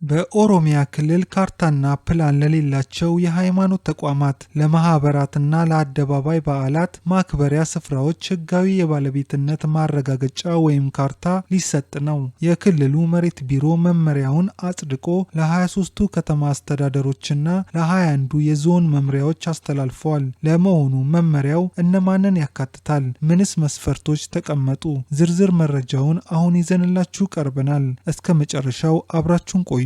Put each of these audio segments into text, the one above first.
በኦሮሚያ ክልል ካርታና ፕላን ለሌላቸው የሃይማኖት ተቋማት፣ ለማህበራትና ለአደባባይ በዓላት ማክበሪያ ስፍራዎች ህጋዊ የባለቤትነት ማረጋገጫ ወይም ካርታ ሊሰጥ ነው። የክልሉ መሬት ቢሮ መመሪያውን አጽድቆ ለ23ቱ ከተማ አስተዳደሮችና ለ21ዱ የዞን መምሪያዎች አስተላልፈዋል። ለመሆኑ መመሪያው እነማንን ያካትታል? ምንስ መስፈርቶች ተቀመጡ? ዝርዝር መረጃውን አሁን ይዘንላችሁ ቀርበናል። እስከ መጨረሻው አብራችሁን ቆዩ።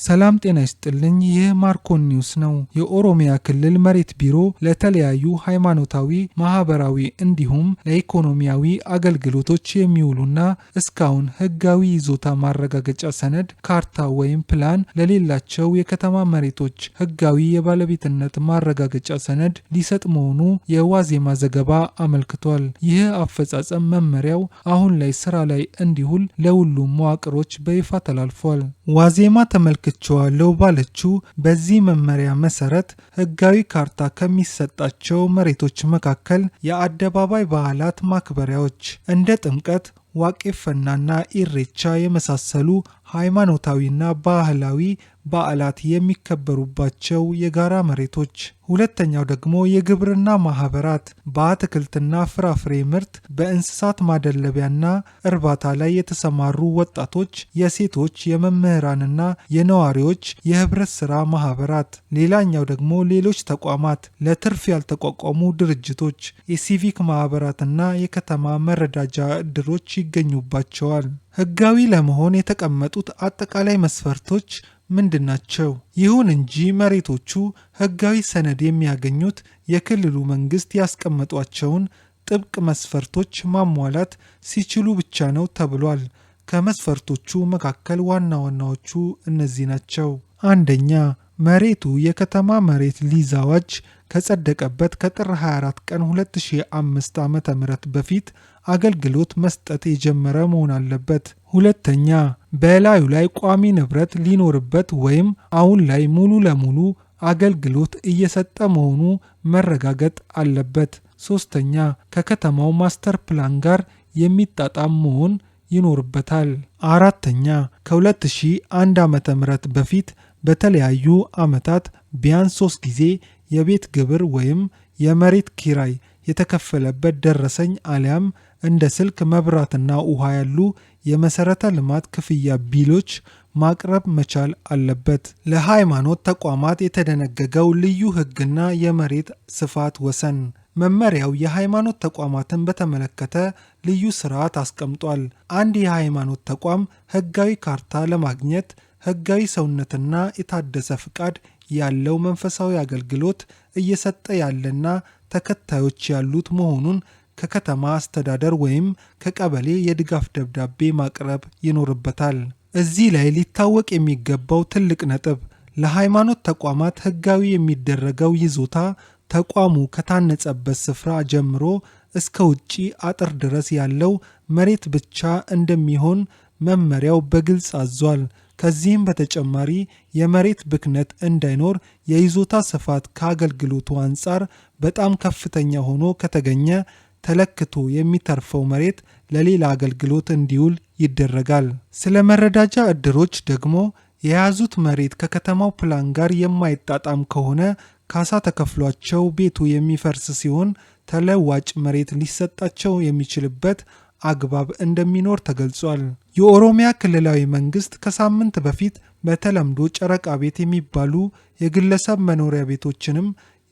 ሰላም ጤና ይስጥልኝ። ይህ ማርኮን ኒውስ ነው። የኦሮሚያ ክልል መሬት ቢሮ ለተለያዩ ሃይማኖታዊ፣ ማህበራዊ እንዲሁም ለኢኮኖሚያዊ አገልግሎቶች የሚውሉና እስካሁን ህጋዊ ይዞታ ማረጋገጫ ሰነድ፣ ካርታ ወይም ፕላን ለሌላቸው የከተማ መሬቶች ህጋዊ የባለቤትነት ማረጋገጫ ሰነድ ሊሰጥ መሆኑ የዋዜማ ዘገባ አመልክቷል። ይህ አፈጻጸም መመሪያው አሁን ላይ ስራ ላይ እንዲውል ለሁሉም መዋቅሮች በይፋ ተላልፏል። ዋዜማ ተመልክቼዋለሁ ባለችው በዚህ መመሪያ መሰረት ህጋዊ ካርታ ከሚሰጣቸው መሬቶች መካከል የአደባባይ በዓላት ማክበሪያዎች እንደ ጥምቀት፣ ዋቄፈናና ኢሬቻ የመሳሰሉ ሃይማኖታዊና ባህላዊ በዓላት የሚከበሩባቸው የጋራ መሬቶች። ሁለተኛው ደግሞ የግብርና ማህበራት በአትክልትና ፍራፍሬ ምርት፣ በእንስሳት ማደለቢያና እርባታ ላይ የተሰማሩ ወጣቶች፣ የሴቶች፣ የመምህራንና የነዋሪዎች የህብረት ስራ ማህበራት። ሌላኛው ደግሞ ሌሎች ተቋማት፣ ለትርፍ ያልተቋቋሙ ድርጅቶች፣ የሲቪክ ማህበራትና የከተማ መረዳጃ እድሮች ይገኙባቸዋል። ህጋዊ ለመሆን የተቀመጡት አጠቃላይ መስፈርቶች ምንድናቸው? ይሁን እንጂ መሬቶቹ ህጋዊ ሰነድ የሚያገኙት የክልሉ መንግስት ያስቀመጧቸውን ጥብቅ መስፈርቶች ማሟላት ሲችሉ ብቻ ነው ተብሏል። ከመስፈርቶቹ መካከል ዋና ዋናዎቹ እነዚህ ናቸው። አንደኛ፣ መሬቱ የከተማ መሬት ሊዝ አዋጅ ከጸደቀበት ከጥር 24 ቀን 2005 ዓ.ም በፊት አገልግሎት መስጠት የጀመረ መሆን አለበት። ሁለተኛ፣ በላዩ ላይ ቋሚ ንብረት ሊኖርበት ወይም አሁን ላይ ሙሉ ለሙሉ አገልግሎት እየሰጠ መሆኑ መረጋገጥ አለበት። ሶስተኛ፣ ከከተማው ማስተር ፕላን ጋር የሚጣጣም መሆን ይኖርበታል። አራተኛ፣ ከ2001 ዓ.ም በፊት በተለያዩ ዓመታት ቢያንስ 3 ጊዜ የቤት ግብር ወይም የመሬት ኪራይ የተከፈለበት ደረሰኝ አሊያም እንደ ስልክ፣ መብራትና ውሃ ያሉ የመሰረተ ልማት ክፍያ ቢሎች ማቅረብ መቻል አለበት። ለሃይማኖት ተቋማት የተደነገገው ልዩ ሕግና የመሬት ስፋት ወሰን መመሪያው የሃይማኖት ተቋማትን በተመለከተ ልዩ ስርዓት አስቀምጧል። አንድ የሃይማኖት ተቋም ህጋዊ ካርታ ለማግኘት ህጋዊ ሰውነትና የታደሰ ፍቃድ ያለው መንፈሳዊ አገልግሎት እየሰጠ ያለና ተከታዮች ያሉት መሆኑን ከከተማ አስተዳደር ወይም ከቀበሌ የድጋፍ ደብዳቤ ማቅረብ ይኖርበታል። እዚህ ላይ ሊታወቅ የሚገባው ትልቅ ነጥብ፣ ለሃይማኖት ተቋማት ህጋዊ የሚደረገው ይዞታ ተቋሙ ከታነጸበት ስፍራ ጀምሮ እስከ ውጪ አጥር ድረስ ያለው መሬት ብቻ እንደሚሆን መመሪያው በግልጽ አዟል። ከዚህም በተጨማሪ የመሬት ብክነት እንዳይኖር የይዞታ ስፋት ከአገልግሎቱ አንጻር በጣም ከፍተኛ ሆኖ ከተገኘ ተለክቶ የሚተርፈው መሬት ለሌላ አገልግሎት እንዲውል ይደረጋል። ስለ መረዳጃ እድሮች ደግሞ የያዙት መሬት ከከተማው ፕላን ጋር የማይጣጣም ከሆነ ካሳ ተከፍሏቸው ቤቱ የሚፈርስ ሲሆን ተለዋጭ መሬት ሊሰጣቸው የሚችልበት አግባብ እንደሚኖር ተገልጿል። የኦሮሚያ ክልላዊ መንግስት ከሳምንት በፊት በተለምዶ ጨረቃ ቤት የሚባሉ የግለሰብ መኖሪያ ቤቶችንም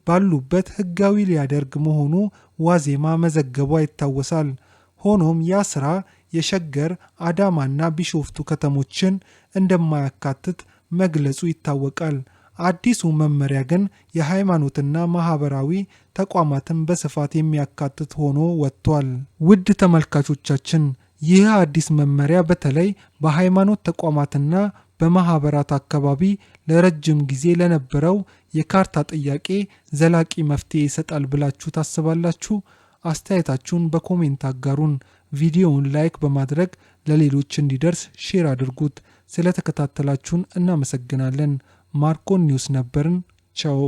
ባሉበት ህጋዊ ሊያደርግ መሆኑ ዋዜማ መዘገቧ ይታወሳል። ሆኖም ያ ስራ የሸገር፣ አዳማና ቢሾፍቱ ከተሞችን እንደማያካትት መግለጹ ይታወቃል። አዲሱ መመሪያ ግን የሃይማኖትና ማህበራዊ ተቋማትን በስፋት የሚያካትት ሆኖ ወጥቷል። ውድ ተመልካቾቻችን፣ ይህ አዲስ መመሪያ በተለይ በሃይማኖት ተቋማትና በማህበራት አካባቢ ለረጅም ጊዜ ለነበረው የካርታ ጥያቄ ዘላቂ መፍትሄ ይሰጣል ብላችሁ ታስባላችሁ? አስተያየታችሁን በኮሜንት አጋሩን። ቪዲዮውን ላይክ በማድረግ ለሌሎች እንዲደርስ ሼር አድርጉት። ስለተከታተላችሁን እናመሰግናለን። ማርኮን ኒውስ ነበርን። ቻው።